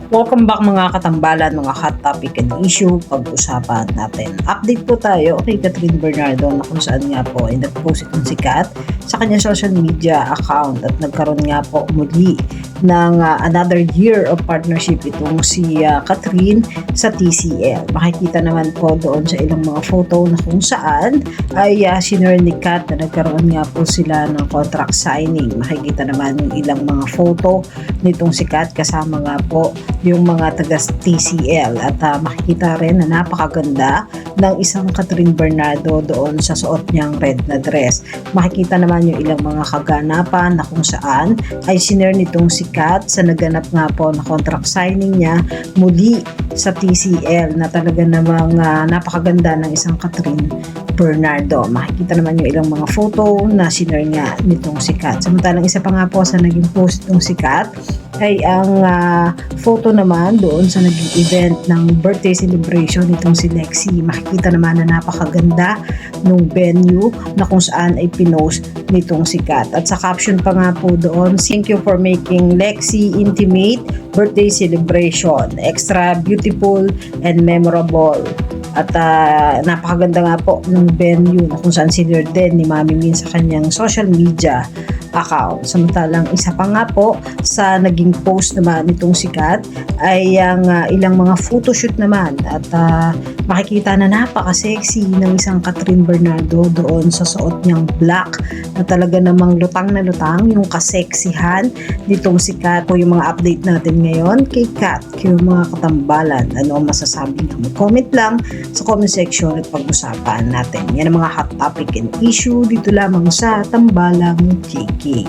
Welcome back mga katambalan, mga hot topic and issue, pag-usapan natin. Update po tayo kay Catherine Bernardo na kung saan nga po ay nag-post itong sikat sa kanyang social media account at nagkaroon nga po muli ng another year of partnership itong si Catherine sa TCL. Makikita naman po doon sa ilang mga photo na kung saan ay sinure ni Kat na nagkaroon nga po sila ng contract signing. Makikita naman yung ilang mga photo nitong si Kat kasama nga po yung mga taga TCL at makikita rin na napakaganda ng isang Catherine Bernardo doon sa suot niyang red na dress. Makikita naman yung ilang mga kaganapan na kung saan ay sinare nitong si Kat sa naganap nga po na contract signing niya muli sa TCL na talaga namang napakaganda ng isang Catherine Bernardo. Makikita naman yung ilang mga photo na sinare nga nitong si Kat. Samantalang isa pa nga po sa naging post itong si Kat ay ang photo naman doon sa naging event ng birthday celebration nitong si Lexie. Makikita naman na napakaganda nung venue na kung saan ay pinost nitong si Kat. At sa caption pa nga po doon, "Thank you for making Lexie intimate birthday celebration. Extra beautiful and memorable." At napakaganda nga po ng venue na kung saan sinure din ni Mami Min sa kanyang social media account. Samantalang isa pa nga po sa naging post naman nitong si Kat ay ang ilang mga photoshoot naman at makikita na napaka-sexy ng isang Catherine Bernardo doon sa suot niyang black na talaga namang lutang na lutang yung kaseksihan nitong si Kat. Po yung mga update natin ngayon kay Kat, kay mga katambalan. Ano ang masasabi niyo? Mag-comment lang sa comment section at pag-usapan natin. Yan ang mga hot topic and issue dito lamang sa Tambalang JK.